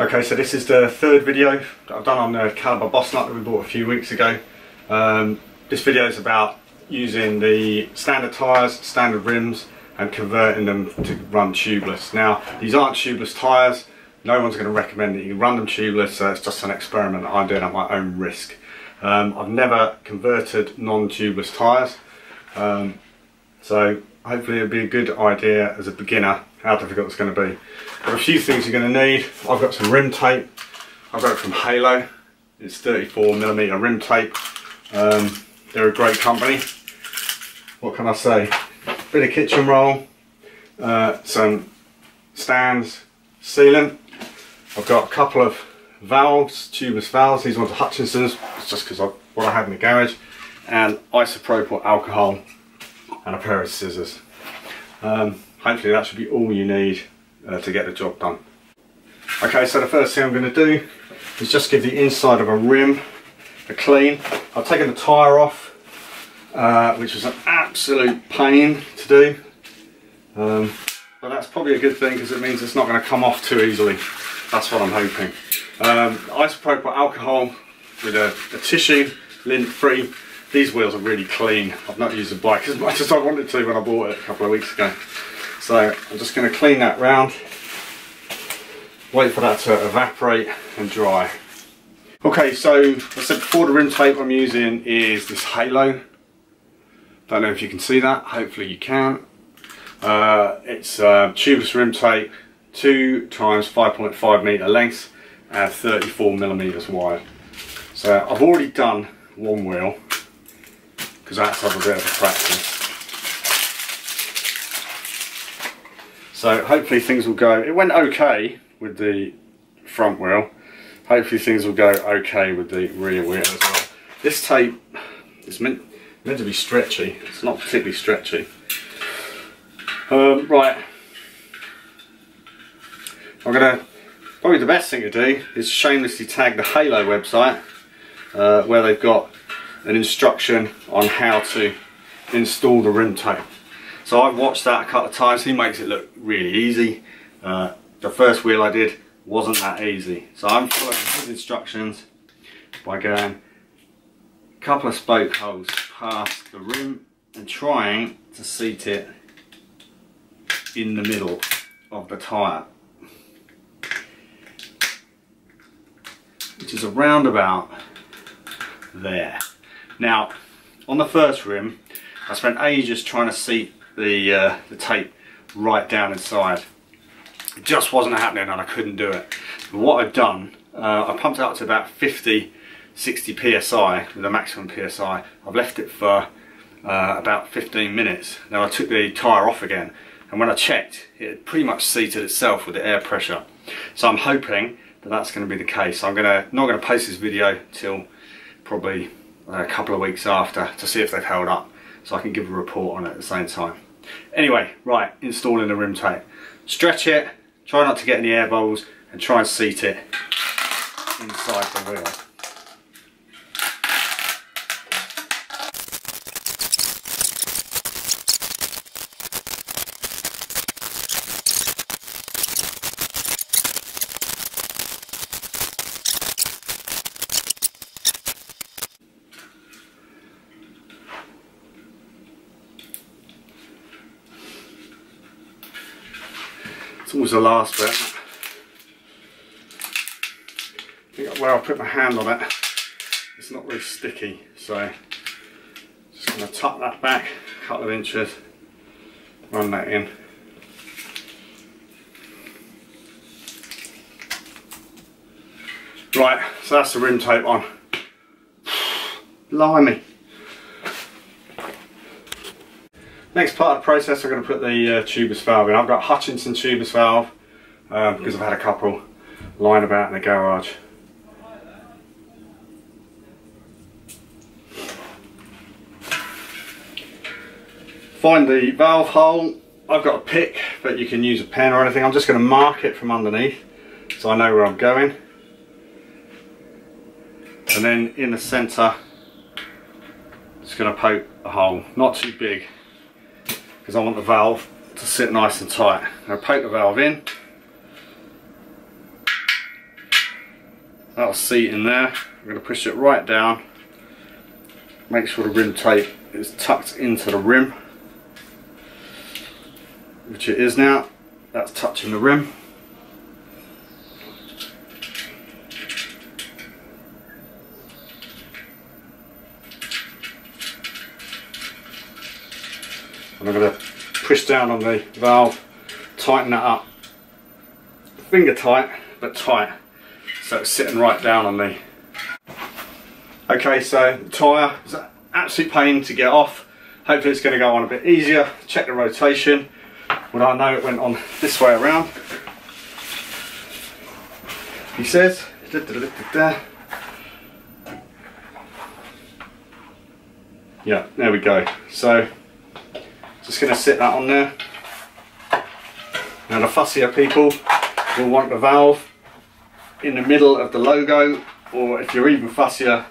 Okay, so this is the third video that I've done on the Calibre Bossnut that we bought a few weeks ago. This video is about using the standard tyres, standard rims, and converting them to run tubeless. Now, these aren't tubeless tyres. No one's going to recommend that you run them tubeless, so it's just an experiment that I'm doing at my own risk. I've never converted non-tubeless tyres, so hopefully it'll be a good idea as a beginner how difficult it's going to be. There are a few things you're going to need. I've got some rim tape. I've got it from Halo. It's 34mm rim tape. They're a great company. What can I say? Bit of kitchen roll, some stands, sealant. I've got a couple of valves, tubeless valves. These ones are Hutchinson's. It's just because of what I have in the garage. And isopropyl alcohol and a pair of scissors. Hopefully that should be all you need to get the job done. Okay, so the first thing I'm going to do is just give the inside of a rim a clean. I've taken the tyre off, which was an absolute pain to do, but that's probably a good thing because it means it's not going to come off too easily. That's what I'm hoping. Isopropyl alcohol with a tissue, lint free. These wheels are really clean. I've not used the bike as much as I wanted to when I bought it a couple of weeks ago. So I'm just going to clean that round, wait for that to evaporate and dry. Okay, so I said before, the rim tape I'm using is this Halo. Don't know if you can see that, hopefully you can. It's tubeless rim tape, 2 times 5.5 metre length and 34mm wide. So I've already done one wheel because that's had a bit of a practice. So hopefully things will go. It went okay with the front wheel. Hopefully things will go okay with the rear wheel as well. This tape is meant to be stretchy. It's not particularly stretchy. Right. Probably the best thing to do is shamelessly tag the Halo website where they've got an instruction on how to install the rim tape. So I've watched that a couple of times. He makes it look really easy. The first wheel I did wasn't that easy. So I'm following his instructions by going a couple of spoke holes past the rim and trying to seat it in the middle of the tyre, which is around about there. Now, on the first rim, I spent ages trying to seat the tape right down inside. It just wasn't happening and I couldn't do it. But what I've done, I pumped it up to about 50-60 psi with a maximum psi. I've left it for about 15 minutes. Now I took the tyre off again, and when I checked, it had pretty much seated itself with the air pressure. So I'm hoping that that's going to be the case. I'm not going to post this video till probably a couple of weeks after to see if they've held up, so I can give a report on it at the same time. Anyway, right, installing the rim tape. Stretch it, try not to get any air bubbles, and try and seat it inside the wheel. It's always the last bit. I think where I put my hand on it, it's not really sticky, so just going to tuck that back a couple of inches, run that in. Right, so that's the rim tape on. Blimey. Next part of the process, I'm going to put the tubeless valve in. I've got Hutchinson tubeless valve because I've had a couple lying about in the garage. Find the valve hole. I've got a pick, but you can use a pen or anything. I'm just going to mark it from underneath so I know where I'm going. And then in the centre, just going to poke a hole, not too big, because I want the valve to sit nice and tight. Now poke the valve in, that'll seat in there. I'm going to push it right down. Make sure the rim tape is tucked into the rim, which it is now. That's touching the rim. And I'm going to push down on the valve, tighten that up. Finger tight, but tight. So it's sitting right down on me. Okay, so the tyre is an absolute pain to get off. Hopefully it's going to go on a bit easier. Check the rotation. Well, I know it went on this way around. He says, yeah, there we go. So just going to sit that on there. Now the fussier people will want the valve in the middle of the logo, or if you're even fussier,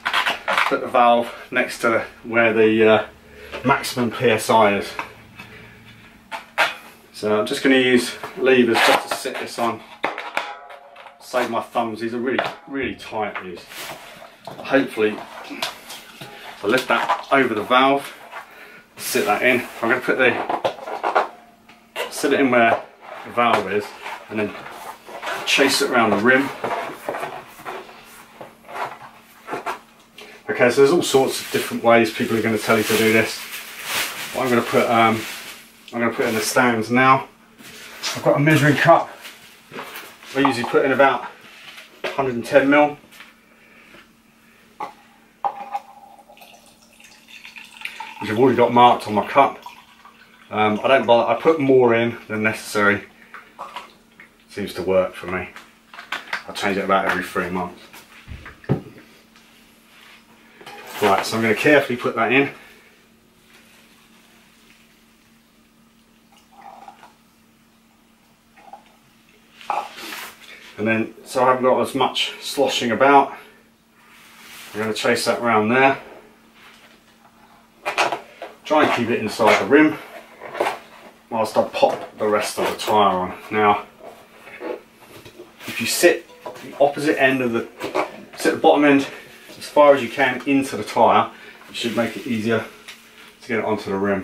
put the valve next to where the maximum PSI is. So I'm just going to use levers just to sit this on. Save my thumbs, these are really tight, these. Hopefully, so lift that over the valve, sit that in. I'm going to sit it in where the valve is, and then chase it around the rim. Okay, so there's all sorts of different ways people are going to tell you to do this. What I'm going to put in the stands now. I've got a measuring cup. I usually put in about 110 mil. Which I've already got marked on my cup. I don't bother. I put more in than necessary. Seems to work for me. I change it about every 3 months. Right, so I'm going to carefully put that in. And then, so I haven't got as much sloshing about, I'm going to chase that around there. Try and keep it inside the rim whilst I pop the rest of the tyre on. Now, if you sit the opposite end of sit the bottom end as far as you can into the tyre, it should make it easier to get it onto the rim.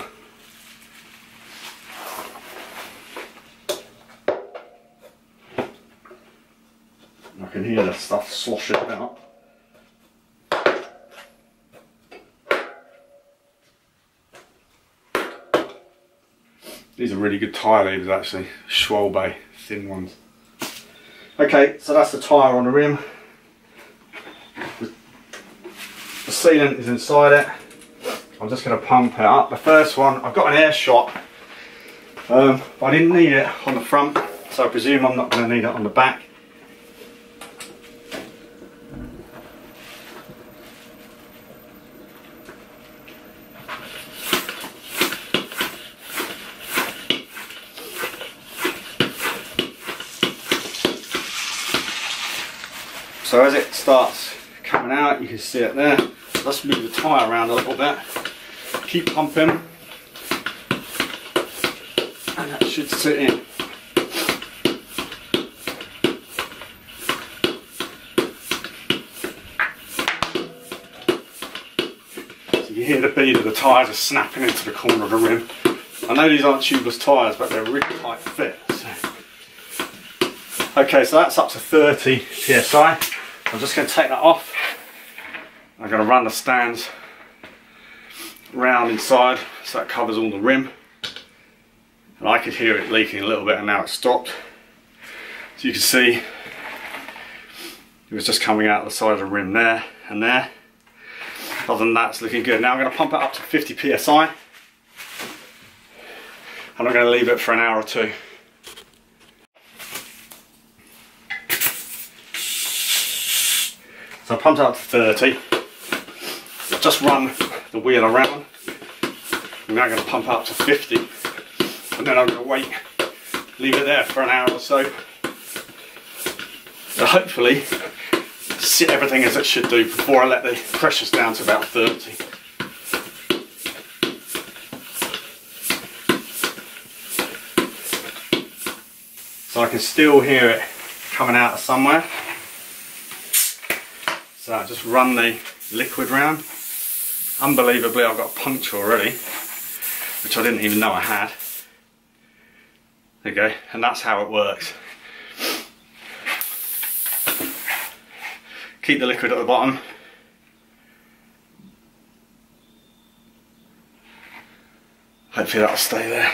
I can hear the stuff sloshing out. These are really good tyre levers actually, Schwalbe, thin ones. Okay, so that's the tyre on the rim. The sealant is inside it. I'm just going to pump it up. The first one, I've got an air shot, but I didn't need it on the front, so I presume I'm not going to need it on the back. So as it starts coming out, you can see it there. Let's move the tyre around a little bit. Keep pumping, and that should sit in. So you hear the bead of the tyres are snapping into the corner of the rim. I know these aren't tubeless tyres, but they're a really tight fit. So. Okay, so that's up to 30 PSI. I'm just going to take that off. I'm going to run the stands round inside so that covers all the rim. And I could hear it leaking a little bit, and now it's stopped. So you can see it was just coming out the side of the rim there and there. Other than that, it's looking good. Now I'm going to pump it up to 50 PSI. And I'm going to leave it for an hour or two. So I pumped it up to 30. I've just run the wheel around. I'm now going to pump up to 50. And then I'm going to wait, leave it there for an hour or so. So hopefully sit everything as it should do before I let the pressures down to about 30. So I can still hear it coming out of somewhere. So I just run the liquid round. Unbelievably, I've got a puncture already, which I didn't even know I had. There you go, and that's how it works. Keep the liquid at the bottom. Hopefully that'll stay there.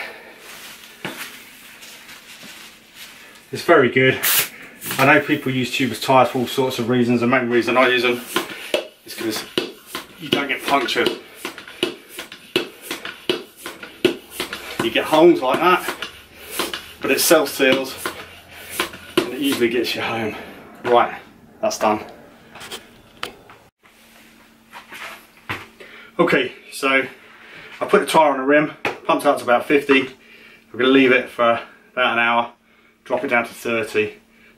It's very good. I know people use tubeless tyres for all sorts of reasons. The main reason I use them is because you don't get punctured. You get holes like that, but it self-seals and it usually gets you home. Right, that's done. Okay, so I put the tyre on the rim, pumped out to about 50. I'm going to leave it for about an hour, drop it down to 30,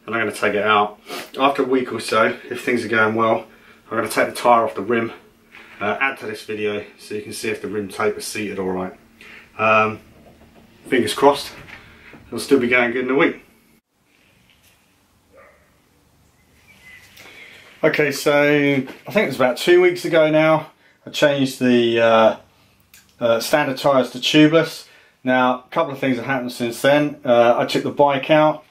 and I'm going to take it out. After a week or so, if things are going well, I'm going to take the tyre off the rim, add to this video so you can see if the rim tape is seated alright. Fingers crossed, it'll still be going good in a week. Okay, so I think it was about 2 weeks ago now, I changed the standard tyres to tubeless. Now, a couple of things have happened since then. I took the bike out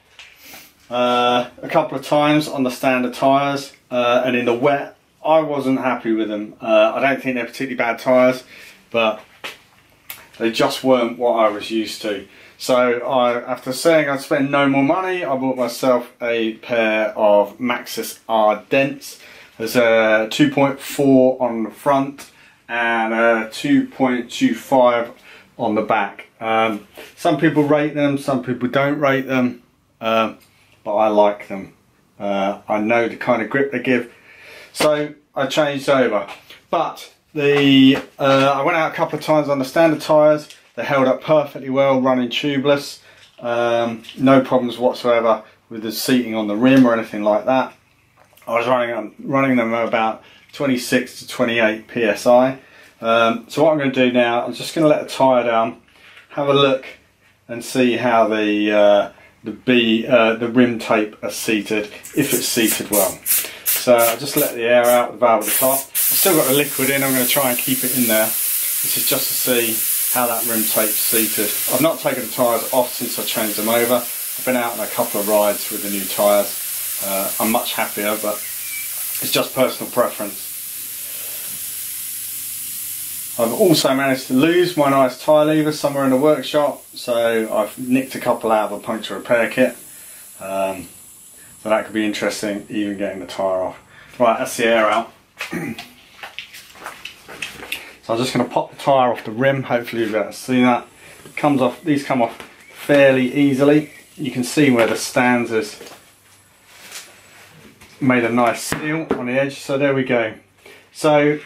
a couple of times on the standard tyres, and in the wet I wasn't happy with them. I don't think they're particularly bad tyres, but they just weren't what I was used to. So after saying I'd spend no more money, I bought myself a pair of Maxxis R Dents. There's a 2.4 on the front and a 2.25 on the back. Some people rate them, some people don't rate them, but I like them. I know the kind of grip they give, so I changed over. But I went out a couple of times on the standard tyres. They held up perfectly well running tubeless. No problems whatsoever with the seating on the rim or anything like that. I was running them about 26 to 28 psi. So what I'm going to do now, I'm just going to let the tyre down, have a look and see how the rim tape is seated, if it's seated well. So I'll just let the air out, the valve at the top. I've still got the liquid in, I'm going to try and keep it in there. This is just to see how that rim tape's seated. I've not taken the tyres off since I changed them over. I've been out on a couple of rides with the new tyres. I'm much happier, but it's just personal preference. I've also managed to lose my nice tyre levers somewhere in the workshop, so I've nicked a couple out of a puncture repair kit. So that could be interesting, even getting the tyre off. Right, that's the air out. So I'm just going to pop the tyre off the rim, hopefully you'll be able to see that. It comes off, these come off fairly easily. You can see where the stands has made a nice seal on the edge, so there we go. So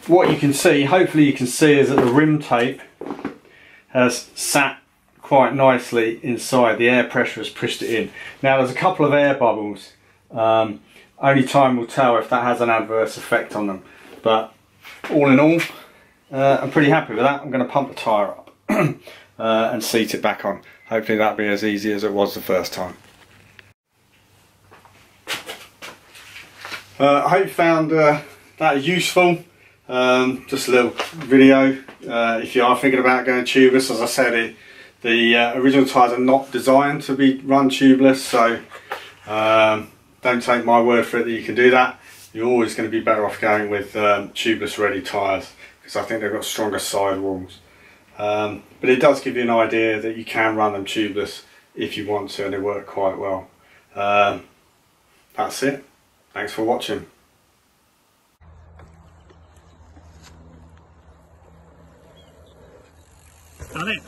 what you can see, hopefully you can see, is that the rim tape has sat quite nicely inside. The air pressure has pushed it in. Now there's a couple of air bubbles. Only time will tell if that has an adverse effect on them. But all in all, I'm pretty happy with that. I'm going to pump the tyre up and seat it back on. Hopefully that'll be as easy as it was the first time. I hope you found that useful. Just a little video. If you are thinking about going tubeless, as I said, the original tyres are not designed to be run tubeless, so don't take my word for it that you can do that. You're always going to be better off going with tubeless ready tyres, because I think they've got stronger sidewalls. But it does give you an idea that you can run them tubeless if you want to, and they work quite well. That's it. Thanks for watching. Done it.